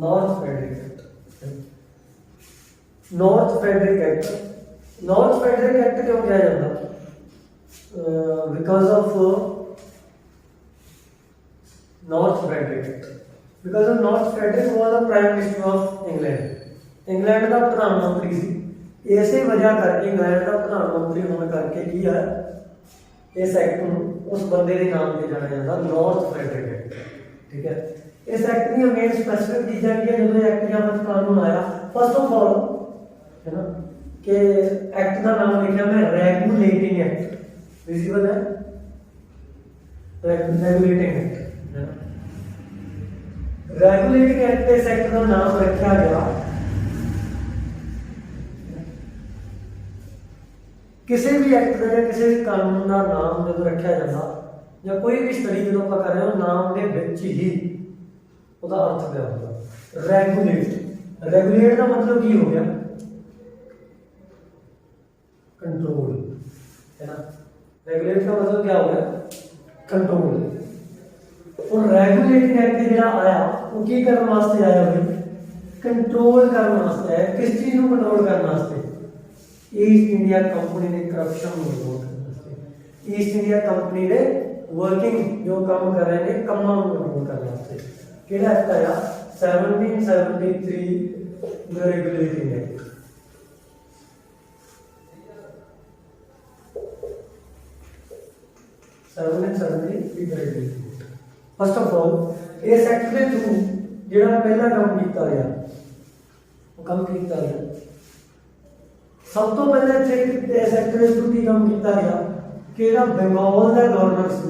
North Frederick act क्यों किया जाता? Because of North Frederick act, because of North Frederick was the prime minister of England का प्रधानमंत्री सी। इसे वजह करके इंग्लैंड का प्रधानमंत्री होने करके की है इस एक्ट में उस बंदे के नाम से जाना जाता नॉर्थ फेडरिक एक्ट। ठीक है, इस एक्ट की मेन स्पेसिफिक चीज़ें की जो एक्ट या कानून आया फर्स्ट ऑफ ऑल है ना कि एक्ट का नाम लिखा मैं रेगुलेटिंग एक्ट। विजिबल है रेगुलेटिंग एक्ट है ना। रेगुलेटिंग एक्ट इस एक्ट का नाम रखा गया किसी भी एक्ट का या किसी भी कानून का नाम जो रखा जाता या कोई भी स्टडी जो आप कर रहे हो नाम के विच ही ਉਹਦਾ अर्थ क्या होगा रेगुलेट। रेगुलेट का मतलब की हो गया कंट्रोल है ना। रेगुलेट का मतलब क्या हो गया कंट्रोल। और रेगुलेटिंग एक्ट जो आया वो की करने वास्ते आया भाई कंट्रोल करने वास्ते है। किस चीज को कंट्रोल करने वास्ते? ईस्ट इंडिया कंपनी ने करप्शन को कंट्रोल करने वास्ते। ईस्ट इंडिया कंपनी ने वर्किंग जो काम कर रहे हैं कमां को कंट्रोल करने वास्ते केड़ा एक्ट आया 1773 the regulating act. First of all इस एक्ट के थ्रू जो पहला काम किया गया वो काम किया गया सब तो पहले इस एक्ट के थ्रू की काम किया गया कि बंगाल का गवर्नर से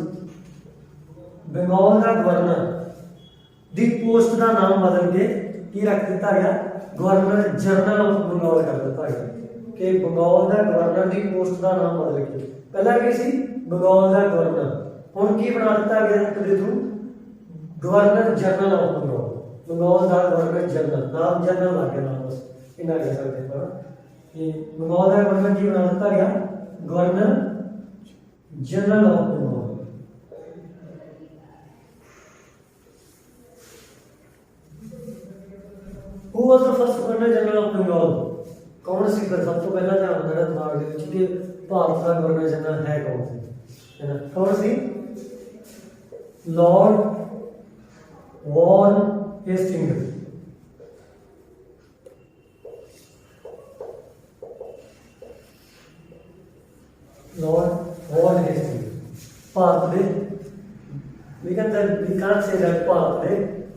बंगाल का गवर्नर दी पोस्ट का नाम बदल के की रख दिता गया गवर्नर जनरल ऑफ बंगाल कर दिता गया कि बंगाल का गवर्नर दी पोस्ट का नाम बदल के पहला की सी बंगाल का गवर्नर हुण की बना दिता गया एक्ट के through governor general of Bengal. Bengal का गवर्नर जनरल नाम जनरल आ गया नाम बस इतना कह सकते हैं कि बंगाल का गवर्नर की बना दिता गया governor general of Bengal. Who was the first Governor General of Bengal? कौन सी पर सब तो पहला ध्यान मेरा दिमाग में कि भारत का गवर्नर जनरल है कौन सी है ना? कौन सी? Lord Warren Hastings. Lord Warren Hastings Bharat दे we can't say that Bharat दे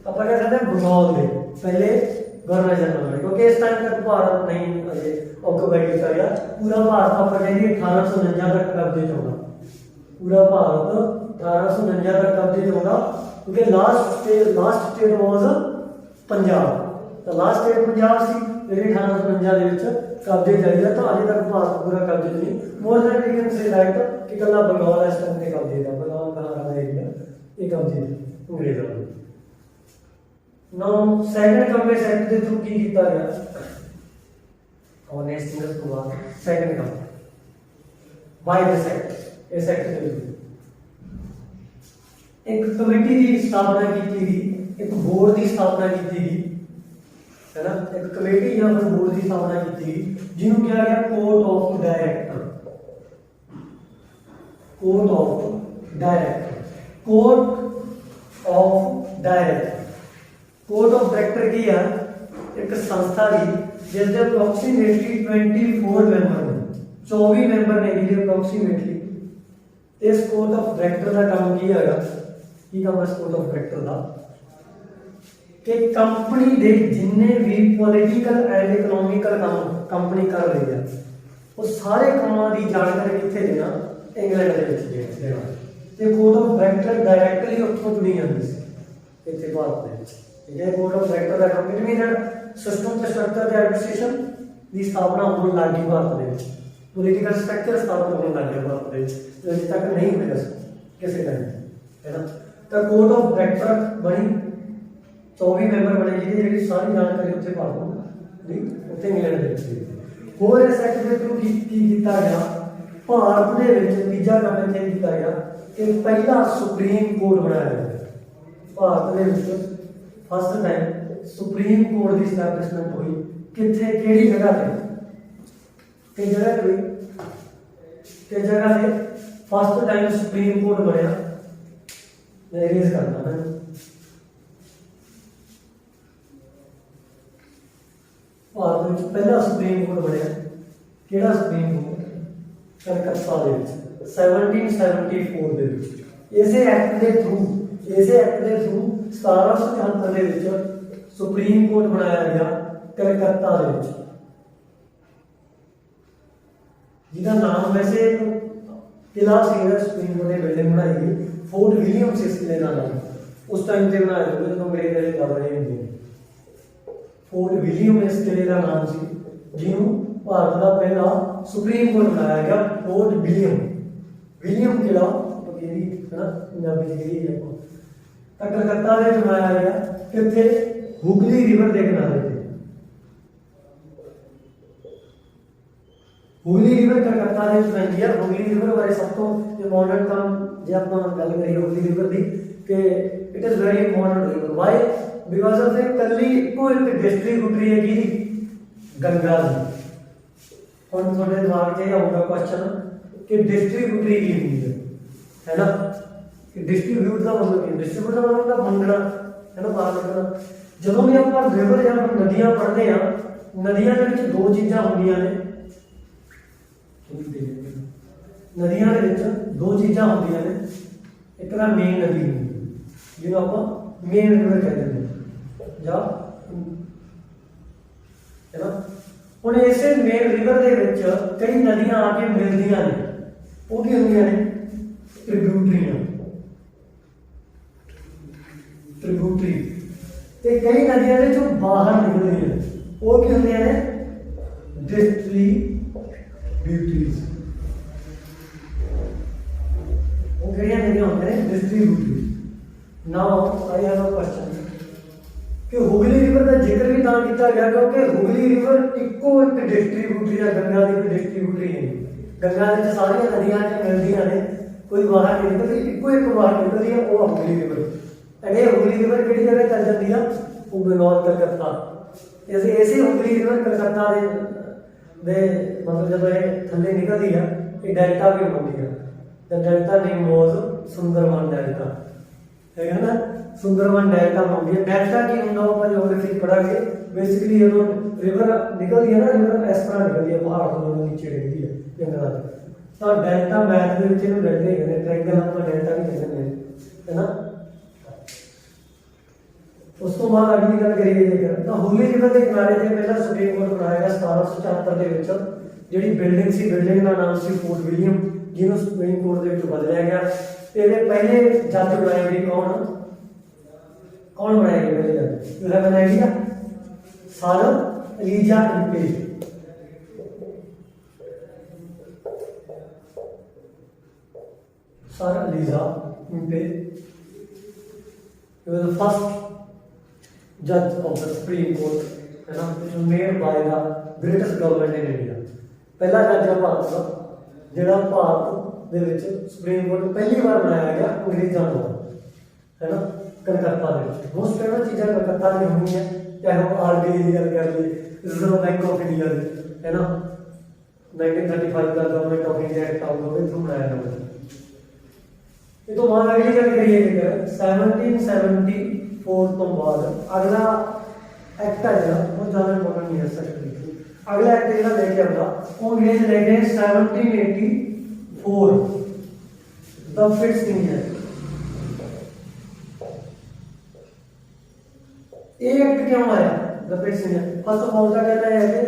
अपन क्या कहते हैं बंगाल दे पहले गवर्नर जनरल है क्योंकि इस टाइम तक भारत नहीं ऑक्यूपाइड किया गया। पूरा भारत आप कहेंगे 1849 तक कब्जे होगा। पूरा भारत 1849 तक कब्जे होगा क्योंकि लास्ट स्टेट वाज पंजाब। तो लास्ट स्टेट पंजाब सी ਜਿਹੜੀ 1849 ਦੇ ਵਿੱਚ ਕਬजे ਚਾਹੀਦਾ ਤਾਂ ਅਜੇ ਤੱਕ ਭਾਰਤ ਪੂਰਾ ਕਬजे ਨਹੀਂ। More than we can say right ਕਿ ਕੱਲਾ ਬੰਗਾਲ ਇਸ ਟਾਈਮ ਤੇ ਕਬजे ਦਾ ਬੰਗਾਲ ਦਾ ਏਰੀਆ ਇਹ ਕਬजे ਅੰਗਰੇਜ਼ਾਂ ਦਾ। Now second Congress Act के थ्रू की किया गया और नेक्स्ट ईयर को बाद second come by this act इस एक्ट के थ्रू एक कमेटी की स्थापना की गई एक बोर्ड की स्थापना की गई है ना, एक कमेटी या फिर बोर्ड की स्थापना की गई जिन्होंने किया गया court of director. Court of director, court of director, court of director की है एक संस्था की जिसके अप्रोक्सीमेटली 24 मैंबर ने, 24 मैंबर ने जिहदे अप्रोक्सीमेटली। इस कोर्ट ऑफ डायरेक्टर का काम की है की काम इस कोर्ट ऑफ डायरेक्टर का कि कंपनी दे जिन्ने भी पॉलिटिकल एंड इकोनॉमिकल काम कंपनी कर रही है वो सारे कामों की जानकारी कितने देना इंग्लैंड ਦੇ ਵਿੱਚ ਦੇਣਾ ਤੇ ਕੋਰਟ ਆਫ ਡਾਇਰੈਕਟਰ ਡਾਇਰੈਕਟਲੀ ਉੱਥੋਂ ਚੁਣੀ ਜਾਂਦੀ ਸੀ ਇੱਥੇ ਭਾਰਤ ਦੇ ਵਿੱਚ। ਠੀਕ ਹੈ, ਕੋਰਟ ਆਫ ਡਾਇਰੈਕਟਰ ਦਾ ਕੰਮ ਇਟ ਮੀਨ ਸਿਸਟਮ ਤੇ ਸਟਰਕਚਰ ਤੇ ਐਡਮਿਨਿਸਟ੍ਰੇਸ਼ਨ ਦੀ ਸਥਾਪਨਾ ਹੋਣ ਲੱਗ ਗਈ ਭਾਰਤ ਦੇ ਵਿੱਚ। ਪੋਲੀਟੀਕਲ ਸਟਰਕਚਰ ਸਥਾਪਿਤ ਹੋਣ ਲੱਗ ਗਿਆ ਭਾਰਤ ਦੇ ਵਿੱਚ, ਅਜੇ ਤੱਕ ਨਹੀਂ ਹੋਇਆ ਸੀ ਕਿਸੇ ਟਾਈਮ, ਹੈ ਨਾ। ਤਾਂ ਕੋਰਟ ਆਫ ਡਾਇਰੈਕਟਰ ਬਣੀ, 24 ਮੈਂਬਰ ਬਣੇ ਜਿਹਦੀ ਜਿਹੜੀ ਸਾਰੀ ਜਾਣਕਾਰੀ ਉੱਥੇ ਭਾਰਤ ਦੀ ਉੱਥੇ ਇੰਗਲੈਂਡ ਦੇ ਵਿੱਚ। ਹੋਰ ਇਸ ਐਕਟ ਦੇ ਥਰੂ ਕੀ ਕੀਤਾ ਗਿਆ, ਭਾਰਤ ਦੇ ਵਿੱਚ ਤੀਜਾ ਕੰਮ ਇੱਥੇ ਕੀਤਾ ਗਿਆ ਕਿ ਪਹਿਲਾ ਸੁਪਰੀਮ ਕੋਰਟ ਬਣਾਇਆ ਗਿਆ। ਭਾਰਤ ਦੇ ਵਿੱਚ ਫਸਟ ਟਾਈਮ ਸੁਪਰੀਮ ਕੋਰਟ ਦੀ ਸਟੈਬਲਿਸ਼ਮੈਂਟ ਹੋਈ। ਕਿੱਥੇ, ਕਿਹੜੀ ਜਗ੍ਹਾ ਤੇ ਜਗ੍ਹਾ ਤੇ ਫਸਟ ਟਾਈਮ ਸੁਪਰੀਮ ਕੋਰਟ ਬਣਿਆ। ਮੈਂ ਇਰੇਜ਼ ਕਰਦਾ ਹਾਂ। ਭਾਰਤ ਵਿੱਚ ਪਹਿਲਾ ਸੁਪਰੀਮ ਕੋਰਟ ਬਣਿਆ। ਕਿਹੜਾ ਸੁਪਰੀਮ ਕੋਰਟ? ਕਲਕੱਤਾ ਦੇ ਵਿੱਚ 1774 ਦੇ ਵਿੱਚ। ਇਸੇ ਐਕਟ ਦੇ ਥਰੂ 1773 ਦੇ ਵਿੱਚ ਸੁਪਰੀਮ ਕੋਰਟ ਬਣਾਇਆ ਗਿਆ ਕਲਕੱਤਾ ਦੇ ਵਿੱਚ, ਜਿਹਦਾ ਨਾਮ ਵੈਸੇ ਕਿਲਾ ਸੀ। ਸੁਪਰੀਮ ਕੋਰਟ ਦੀ ਬਿਲਡਿੰਗ ਬਣਾਈ ਗਈ ਫੋਰਟ ਵਿਲੀਅਮ ਇਸ ਕਿਲੇ ਦਾ ਨਾਮ ਉਸ ਟਾਈਮ ਤੇ ਬਣਾਇਆ ਗਿਆ ਜਦੋਂ ਅੰਗਰੇਜ਼ਾਂ ਦੇ ਦੌਰੇ ਹੁੰਦੇ ਨੇ। ਫੋਰਟ ਵਿਲੀਅਮ ਇਸ ਕਿਲੇ ਦਾ ਨਾਮ ਸੀ ਜਿਹਨੂੰ ਭਾਰਤ ਦਾ ਪਹਿਲਾ ਸੁਪਰੀਮ ਕੋਰਟ ਬਣਾਇਆ ਗਿਆ। ਫੋਰਟ ਵਿਲੀਅਮ ਕਿਲਾ ਜਿਹੜੀ ਹੈ ਨਾ ਪੰਜਾਬੀ ਜਿਹੜੀ ਹੈ ਤਾਂ ਕਲਕੱਤਾ ਦੇ ਵਿੱਚ ਬਣਾਇਆ ਗਿਆ। ਕਿੱਥੇ? ਹੁਗਲੀ ਰਿਵਰ ਦੇ ਕਿਨਾਰੇ ਤੇ। ਹੁਗਲੀ ਰਿਵਰ ਕਲਕੱਤਾ ਦੇ ਵਿੱਚ ਪੈਂਦੀ ਹੈ। ਹੁਗਲੀ ਰਿਵਰ ਬਾਰੇ ਸਭ ਤੋਂ ਇੰਪੋਰਟੈਂਟ ਕੰਮ ਜੇ ਆਪਾਂ ਗੱਲ ਕਰੀਏ ਹੁਗਲੀ ਰਿਵਰ ਦੀ ਕਿ it is very important river. Why? Because of ਇਹ ਕੱਲੀ ਇੱਕੋ ਇੱਕ ਡਿਸਟ੍ਰੀਬਿਊਟਰੀ ਹੈ ਜਿਹਦੀ ਗੰਗਾ ਦੀ। ਹੁਣ ਤੁਹਾਡੇ ਦਿਮਾਗ 'ਚ ਇਹ ਆਊਗਾ ਕੁਐਸਚਨ ਕਿ ਡਿਸਟ੍ਰੀਬਿਊਟਰੀ ਕੀ ਹੁੰਦੀ ਹੈ ਨਾ, ਕਿ ਡਿਸਟ੍ਰੀਬਿਊਟ ਦਾ ਮਤਲਬ ਕੀ? ਡਿਸਟ੍ਰੀਬਿਊਟ ਦਾ ਮਤਲਬ ਹੁੰਦਾ ਵੰਡਣਾ, ਹੈ ਨਾ, ਬਾਹਰ ਕੱਢਣਾ। ਜਦੋਂ ਵੀ ਆਪਾਂ ਰਿਵਰ ਜਾਂ ਨਦੀਆਂ ਪੜ੍ਹਦੇ ਹਾਂ, ਨਦੀਆਂ ਦੇ ਵਿੱਚ ਦੋ ਚੀਜ਼ਾਂ ਹੁੰਦੀਆਂ ਨੇ। ਨਦੀਆਂ ਦੇ ਵਿੱਚ ਦੋ ਚੀਜ਼ਾਂ ਹੁੰਦੀਆਂ ਨੇ। ਇੱਕ ਤਾਂ ਮੇਨ ਨਦੀ ਹੁੰਦੀ ਜਿਹਨੂੰ ਆਪਾਂ ਮੇਨ ਰਿਵਰ ਕਹਿੰਦੇ ਨੇ ਜਾਂ, ਹੈ ਨਾ। ਹੁਣ ਇਸੇ ਮੇਨ ਰਿਵਰ ਦੇ ਵਿੱਚ ਕਈ ਨਦੀਆਂ ਆ ਕੇ ਮਿਲਦੀਆਂ ਨੇ, ਉਹ ਕੀ ਹੁੰਦੀਆਂ ਨੇ? ਟ੍ਰਿਬਿਊਟਰੀ। ਤੇ ਕਈ ਨਦੀਆਂ ਦੇ ਵਿੱਚੋਂ ਬਾਹਰ ਨਿਕਲਦੀਆਂ ਨੇ, ਉਹ ਕੀ ਹੁੰਦੀਆਂ ਨੇ? ਡਿਸਟ੍ਰੀਬਿਊਟਰੀਜ਼। ਉਹ ਕਿਹੜੀਆਂ ਨਦੀਆਂ ਹੁੰਦੀਆਂ ਨੇ? ਡਿਸਟ੍ਰੀਬਿਊਟਰੀ। ਨਾਓ ਆਈ ਹੈਵ ਅ ਕੁਐਸਚਨ ਕਿ ਹੁਗਲੀ ਰਿਵਰ ਦਾ ਜ਼ਿਕਰ ਵੀ ਤਾਂ ਕੀਤਾ ਗਿਆ ਕਿਉਂਕਿ ਹੁਗਲੀ ਰਿਵਰ ਇੱਕੋ ਇੱਕ ਡਿਸਟ੍ਰੀਬਿਊਟਰੀ ਹੈ, ਗੰਗਾ ਦੀ ਕੋਈ ਡਿਸਟ੍ਰੀਬਿਊਟਰੀ ਨਹੀਂ। ਗੰਗਾ ਦੇ ਸਾਰੀਆਂ ਨਦੀਆਂ 'ਚ ਮਿਲਦੀਆਂ ਨੇ, ਕੋਈ ਬਾਹਰ ਨਹੀਂ ਨਿਕਲਦੀ, ਇੱਕੋ ਇੱਕ ਬਾਹਰ ਨਿਕਲਦੀ ਹੈ, ਉਹ ਹੁਗਲੀ ਰਿਵਰ। ਇਹ ਹੁਗਲੀ ਰਿਵਰ ਕਿਹੜੀ ਜਗ੍ਹਾ ਚੱਲ ਜਾਂਦੀ ਆ? ਉਹ ਬਨੌਰ ਕਲਕੱਤਾ। ਇਸੇ ਹੁਗਲੀ ਰਿਵਰ ਕਲਕੱਤਾ ਦੇ ਮਤਲਬ ਜਦੋਂ ਇਹ ਥੱਲੇ ਨਿਕਲਦੀ ਆ ਇਹ ਡੈਲਟਾ ਵੀ ਹੁੰਦੀ ਆ। The delta name was Sundarban delta, ਹੈਗਾ ਨਾ। ਸੁੰਦਰਬਨ ਡੈਲਟਾ ਹੁੰਦੀ ਹੈ। ਡੈਲਟਾ ਕੀ ਹੁੰਦਾ ਉਹ ਆਪਾਂ ਜਿਓਗ੍ਰਾਫੀ ਪੜਾਂਗੇ। ਬੇਸਿਕਲੀ ਜਦੋਂ ਰਿਵਰ ਨਿਕਲਦੀ ਹੈ ਨਾ, ਰਿਵਰ ਇਸ ਤਰ੍ਹਾਂ ਨਿਕਲਦੀ ਹੈ, ਪਹਾੜ ਤੋਂ ਨੀਚੇ ਡਿੱਗਦੀ ਹੈ ਜੰਗਲਾਂ 'ਚ, ਤਾਂ ਡੈਲਟਾ ਮੈਥ ਦੇ ਵਿੱਚ ਇਹਨੂੰ ਡੈਲਟਾ ਹੀ ਕਹਿੰਦੇ, ਟ੍ਰਾਇੰਗਲ ਆਪਾਂ ਡੈਲਟਾ ਵੀ ਕਹਿੰਦੇ ਨੇ, ਹੈ ਨਾ। ਉਸ ਤੋਂ ਬਾਅਦ ਅਗਲੀ ਗੱਲ ਕਰੀਏ ਜੇਕਰ ਤਾਂ ਹੁਗਲੀ ਰਿਵਰ ਦੇ ਕਿਨਾਰੇ ਤੇ ਪਹਿਲਾ ਸੁਪਰੀਮ ਕੋਰਟ ਬਣਾਇਆ ਗਿਆ 1774 ਦੇ ਵਿੱਚ। ਜਿਹੜੀ ਬਿਲਡਿੰਗ ਸੀ, ਬਿਲਡਿੰਗ ਦਾ ਨਾਮ ਸੀ ਫੋਰਟ ਵਿਲੀਅਮ, ਜਿਹਨੂੰ ਸੁਪਰੀਮ ਕੋਰਟ ਦੇ ਵਿੱਚ ਬਦਲਿਆ ਗਿਆ। ਇਹਦੇ ਪਹਿਲੇ ਜੱਜ ਬਣਾਏ ਗਏ ਕੌਣ ਬਣਾਏ ਗਏ ਪਹਿਲੇ ਜੱਜ? You have an idea? Sir Elijah Impey. Sir Elijah Impey was the first judge of the Supreme Court, है ना, which was made by the British government in India। पहला जज है भारत का ਜਿਹੜਾ ਭਾਰਤ ਦੇ ਵਿੱਚ ਸੁਪਰੀਮ ਕੋਰਟ ਪਹਿਲੀ ਵਾਰ ਬਣਾਇਆ ਗਿਆ ਅੰਗਰੇਜ਼ਾਂ ਤੋਂ, ਹੈ ਨਾ, ਕਲਕੱਤਾ ਦੇ ਵਿੱਚ। ਮੋਸਟ ਫੇਮਸ ਚੀਜ਼ਾਂ ਕਲਕੱਤਾ ਦੀ ਹੋਣੀ ਹੈ। चाहे हम आरबीआई की गल कर ली, रिजर्व बैंक ऑफ इंडिया है ना, 1935 का government of India act out होकर थ्रू बनाया गया। ये तो मान अगली गल करिए 1774 तो बाद अगला एक्ट है जो वो ज़्यादा इंपॉर्टेंट नहीं है सकती। अगला एक्ट जो लेके आता वो अंग्रेज लेके 1784 द फिट्स इंडिया। ये एक्ट क्यों आया the fits India? First of all का कहता है कि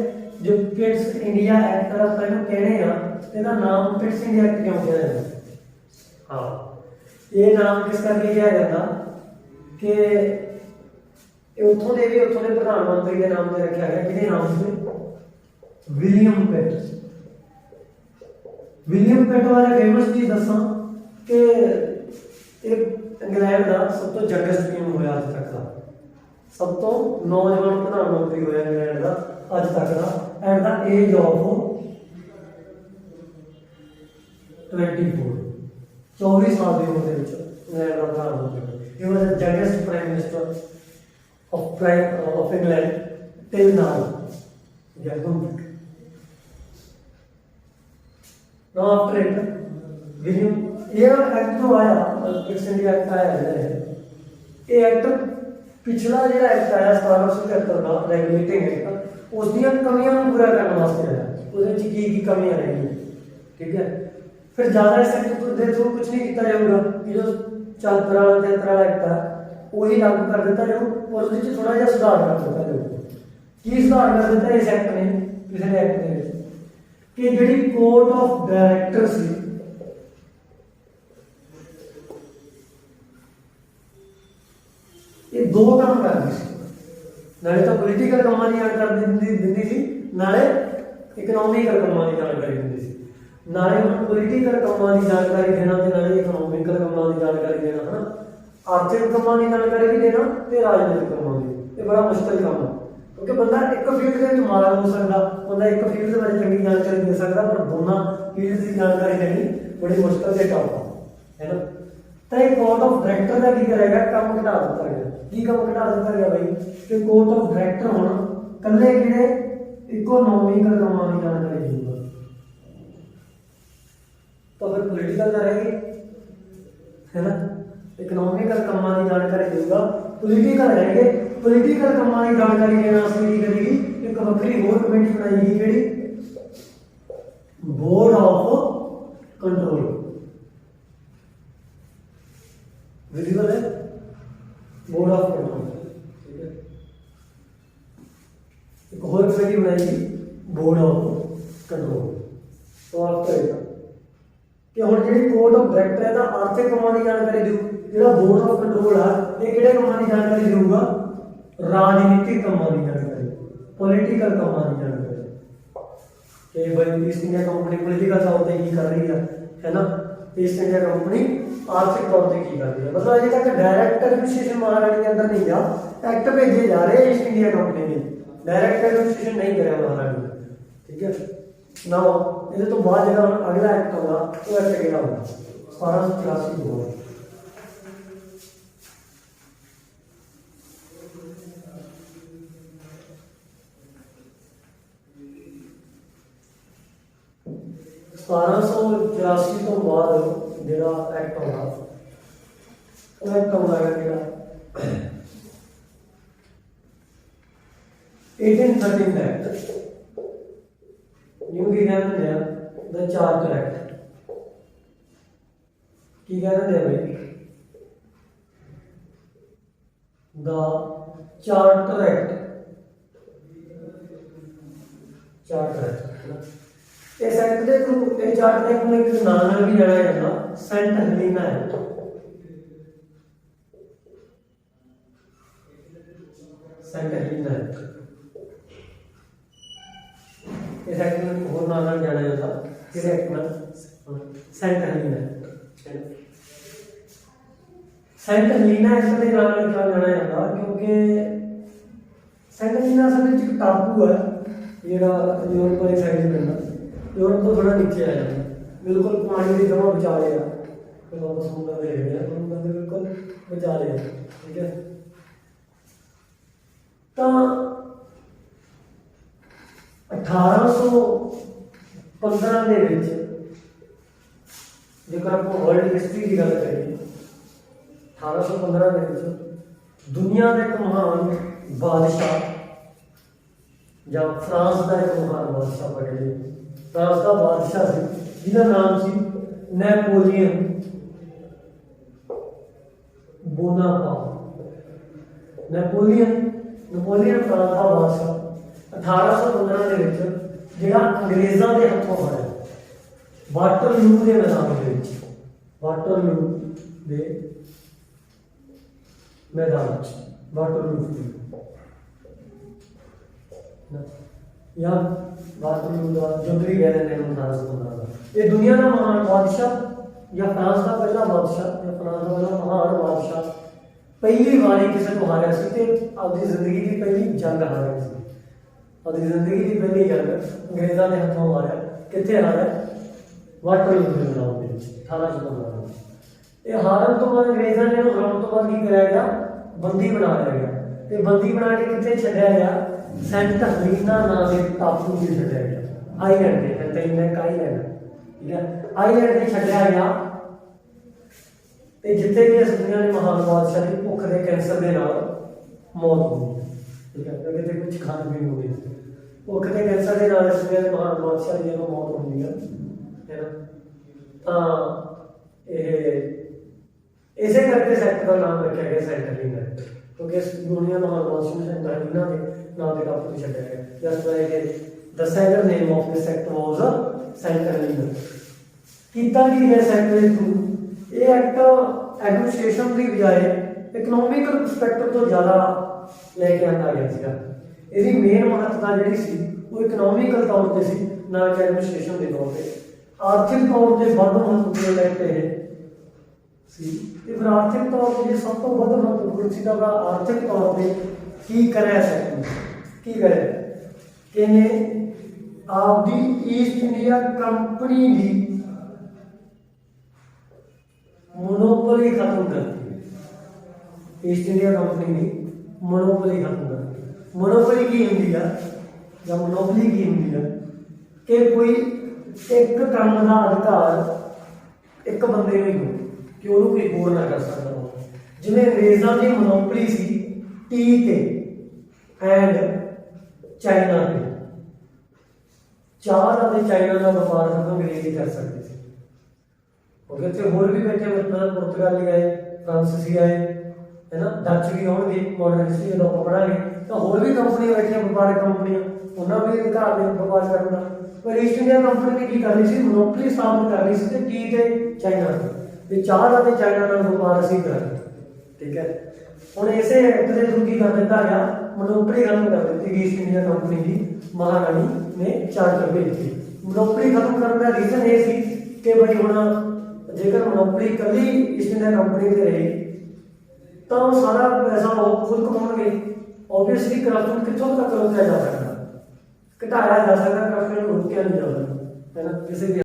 जो फिट्स इंडिया एक्ट है पहले कहने का इसका नाम फिट्स इंडिया एक्ट क्यों किया जाता है? हाँ, ये नाम किस करके किया जाता कि उतों के प्रधानमंत्री के नाम से रखा गया, किसके नाम से? विलियम पिट। विलियम पिट बारे फेमस चीज दसा कि इंग्लैंड का सब तो यंगेस्ट पीएम होया अज तक का, सब तो नौजवान प्रधानमंत्री होया इंग्लैंड का अज तक का एट द एज ऑफ 24 साल की उम्र इंग्लैंड का प्रधानमंत्री। He was the youngest prime minister of England till now. Yeah, now after it, William ये एक्ट जो आया फिट्स इंडिया एक्ट आया है, ये एक्ट पिछला जो एक्ट आया 1773 का रेगुलेटिंग एक्ट उसकी कमियां पूरा करने वास्ते आया, उसमें की कमियां रहेंगी, ठीक है। फिर ज़्यादा इस एक्ट दे थ्रू कुछ नहीं किया जाऊगा, ये जो 74 एक्ट है वही लागू कर देता जो और उसके थोड़ा जिहा सुधार कर देता जो की सुधार कर देता इस एक्ट ने पिछले एक्ट ने कि जिहड़ी कोर्ट ऑफ डायरेक्टर सी ये दो काम करती सी, नाले तो पॉलिटिकल कामां दी जानकारी दिंदी सी, नाले इकोनॉमिकल कामां दी जानकारी दिंदी सी। नाले पॉलिटिकल कामां दी जानकारी देना ते नाले इकोनॉमिकल कामां दी जानकारी देना है ना, आर्थिक कामां की जानकारी भी देना ते राजनीतिक कामां की। ये बड़ा मुश्किल काम है क्योंकि बंदा एक फील्ड के माड़ा हो सकता, बंदा एक फील्ड के बारे चंगी जानकारी दे सकता, पर दोनों फील्ड की जानकारी देनी बड़ी मुश्किल से काम है ना। तो एक कोर्ट ऑफ डायरेक्टर का की करेगा, काम घटा दिता गया। की काम घटा दिता गया भाई कि कोर्ट ऑफ डायरेक्टर होना कल्ले किहड़े इकोनॉमिकल कामां की जानकारी देगा, तो फिर पॉलिटिकल का रहेगी है ना, इकोनॉमिकल कामां की जानकारी देगा, पॉलिटिकल रहेंगे। पॉलिटिकल कामां की जानकारी देना असली की करेगी एक वक्री होर कमेटी बनाएगी, केड़ी? Board of control. विजिबल है? बोर्ड ऑफ कंट्रोल, ठीक है। एक होर कमेटी बनाएगी बोर्ड ऑफ कंट्रोल। तो आप करेगा कि हुण जिहड़ी कोर्ट ऑफ डायरेक्टर है तां आर्थिक कामां की जानकारी देऊ, जिहड़ा बोर्ड ऑफ कंट्रोल है ये किहड़े कामां की जानकारी देऊगा? राजनीतिक कामां की जानकारी, पॉलिटिकल कामां की जानकारी कि भाई ईस्ट इंडिया कंपनी पॉलिटिकल तौर पर की कर रही है ना, ईस्ट इंडिया कंपनी आर्थिक तौर पर की कर रही है। मतलब अजे तक डायरेक्ट एडमिनिस्ट्रेशन महाराणी के अंदर नहीं गया, एक्ट भेजे जा रहे ईस्ट इंडिया कंपनी ने, डायरेक्ट एडमिनिस्ट्रेशन नहीं करे महाराणी, ठीक है ना। ये तो बाद जो अगला एक्ट होगा वो एक्ट केड़ा होगा? 1784 होगा। तो बाद जो एक्ट होगा वो एक्ट होगा कि 1813 एक्ट, न्यू की कहते हैं द चार्टर एक्ट। की कहते हैं भाई the charter act, charter act. इस एक्ट के थ्रू ये चार्टर एक्ट में एक नाम भी जाना जाता Saint Helena act. Saint Helena act इस एक्ट में और नाम जाना जाता किस एक्ट में? Saint Helena act. Saint Helena act के नाम क्यों जाना जाता क्योंकि सेंट हेलेना असल में एक टापू है जो यूरोप वाली साइड में पैंदा, यूरोप तो थोड़ा नीचे आ जाता, बिल्कुल पानी की जमा बचा लिया, समुद्र के बिल्कुल बचा लिया, ठीक है। तो 1815 ਦੇ ਵਿੱਚ ਜੇਕਰ ਆਪਾਂ ਵਰਲਡ ਹਿਸਟਰੀ ਦੀ ਗੱਲ ਕਰੀਏ 1815 ਦੇ ਵਿੱਚ ਦੁਨੀਆ ਦਾ ਇੱਕ ਮਹਾਨ ਬਾਦਸ਼ਾਹ ਜਾਂ ਫਰਾਂਸ ਦਾ ਇੱਕ ਮਹਾਨ ਬਾਦਸ਼ਾਹ ਬਣੇ ਫਰਾਂਸ ਦਾ ਬਾਦਸ਼ਾਹ ਸੀ ਜਿਹਦਾ ਨਾਮ ਸੀ ਨੈਪੋਲੀਅਨ ਬੋਨਾਪਾਰਟ। ਨੈਪੋਲੀਅਨ ਫਰਾਂਸ ਦਾ ਬਾਦਸ਼ਾਹ 1815 ਦੇ ਵਿੱਚ ਜਿਹੜਾ ਅੰਗਰੇਜ਼ਾਂ ਦੇ ਹੱਥੋਂ ਹੋਇਆ ਵਾਟਰਲੂ ਦੇ ਮੈਦਾਨ ਦੇ ਵਿੱਚ ਵਾਟਰਲੂ ਦੇ मैदान वाटरलू या वाटरलू का युद्ध भी कह रहे हैं 1815 का। ये दुनिया का महान बादशाह या फ्रांस का पहला बादशाह या फ्रांस का पहला महान बादशाह पहली बारी किसी को हारा सी ते अपनी जिंदगी की पहली जंग हारा सी अपनी जिंदगी की पहली जंग अंग्रेज़ों ने हाथों हारा कितने हारा वाटरलू के मैदान में 1815 ये हारन तो बाद अंग्रेज़ों ने हराउन तो बाद की कराया गया बंदी बना लिया गया ते बंदी बना के कितने छड्या गया सेंट हेलेना नाम के टापू से छड्या गया आइलैंड पे कहते हैं एक आइलैंड ठीक है आइलैंड पे छड्या गया ते जिथे भी इस दुनिया ने महान बादशाह की भुख दे कैंसर दे नाल मौत हो गई ठीक है किते कुछ खान पीन हो गई भुख दे कैंसर दे नाल इस दुनिया के महान बादशाह की मौत होंदी है ना तां इसे करके सेक्टर का नाम रखा गया सेंट हेलेना क्योंकि इस दुनिया महान बादशाह ने सेंट हेलेना के नाम के टापू से छड्या गया just like the second name of this sector was sent Helena कीता की है सेक्टर के थ्रू ये एक्ट एडमिनिस्ट्रेशन की बजाय इकोनॉमिकल परस्पेक्टिव तो ज़्यादा लेके आंदा गया सीगा इसकी मेन महत्ता जिहड़ी सी वो इकोनॉमिकल तौर पे सी ना कि एडमिनिस्ट्रेशन के तौर पे आर्थिक तौर पे बहुत महत्वपूर्ण एक्ट है फिर आर्थिक तौर पर सब तो बहुत महत्वपूर्ण सी आर्थिक तौर पर की करे की करे कि आपकी ईस्ट इंडिया कंपनी की मोनोपोली खत्म करती ईस्ट इंडिया कंपनी की मोनोपोली खत्म करती मोनोपोली की होंगी है या मोनोपोली की होंगी है कि कोई एक काम का अधिकार एक बंदे नहीं हो कि ਉਹਨੂੰ ਕੋਈ ਹੋਰ ਨਾ ਕਰ ਸਕਦਾ ਹੋਵੇ ਜਿਵੇਂ ਅੰਗਰੇਜ਼ਾਂ ਦੀ ਮੋਨੋਪੋਲੀ ਸੀ ਟੀ ਤੇ ਐਂਡ ਚਾਈਨਾ ਤੇ ਚਾਹ ਅਤੇ ਚਾਈਨਾ ਦਾ ਵਪਾਰ ਸਿਰਫ ਅੰਗਰੇਜ਼ ਹੀ ਕਰ ਸਕਦੇ ਸੀ ਕਿਉਂਕਿ ਇੱਥੇ ਹੋਰ ਵੀ ਬੈਠੇ ਮਤਲਬ ਪੁਰਤਗਾਲੀ ਆਏ ਫਰਾਂਸੀਸੀ ਆਏ ਹੈ ਨਾ ਡੱਚ ਵੀ ਆਉਣਗੇ ਮਾਡਰਨ ਹਿਸਟਰੀ ਜਦੋਂ ਆਪਾਂ ਪੜਾਂਗੇ ਤਾਂ ਹੋਰ ਵੀ ਕੰਪਨੀਆਂ ਬੈਠੀਆਂ ਵਪਾਰਕ ਕੰਪਨੀਆਂ ਉਹਨਾਂ ਵੀ ਅਧਿਕਾਰ ਨੇ ਵਪਾਰ ਕਰਨ ਦਾ ਪਰ ਈਸਟ ਇੰਡੀਆ ਕੰਪਨੀ ਨੇ ਕੀ ਕਰਨੀ ਸੀ ਮੋਨੋਪੋਲੀ ਸਥਾਪਿਤ ਕਰਨੀ ਸੀ ਤੇ ਟੀ ਤੇ ਚਾਈਨਾ ਤੇ ਚਾਹ ਅਤੇ ਚਾਈਨਾ ਨਾਲ ਵਪਾਰ ਅਸੀਂ ਕਰਾਂਗੇ ਠੀਕ ਹੈ ਹੁਣ ਇਸੇ ਐਕਟ ਦੇ ਥਰੂ ਕੀ ਕਰ ਦਿੱਤਾ ਗਿਆ ਮੋਨੋਪੋਲੀ ਖਤਮ ਕਰ ਦਿੱਤੀ ਈਸਟ ਇੰਡੀਆ ਕੰਪਨੀ ਦੀ ਮਹਾਰਾਣੀ ਨੇ ਚਾਰਟਰ ਭੇਜ ਦਿੱਤੀ ਮੋਨੋਪੋਲੀ ਖਤਮ ਕਰਨ ਦਾ ਰੀਜ਼ਨ ਇਹ ਸੀ ਕਿ ਬਈ ਹੁਣ ਜੇਕਰ ਮੋਨੋਪੋਲੀ ਇਕੱਲੀ ਈਸਟ ਇੰਡੀਆ ਕੰਪਨੀ ਤੇ ਰਹੀ ਤਾਂ ਉਹ ਸਾਰਾ ਪੈਸਾ ਉਹ ਖੁਦ ਕਮਾਉਣਗੇ ਆਬਵੀਅਸਲੀ ਕਰਪਸ਼ਨ ਕਿੱਥੋਂ ਤੱਕ ਰੋਕਿਆ ਜਾ ਸਕਦਾ ਘਟਾਇਆ ਜਾ ਸਕਦਾ ਕਰਪਸ਼ਨ ਨੂੰ ਰੋਕਿਆ ਨਹੀਂ ਜਾ ਸਕਦਾ ਹੈ ਨਾ ਕਿਸੇ ਵੀ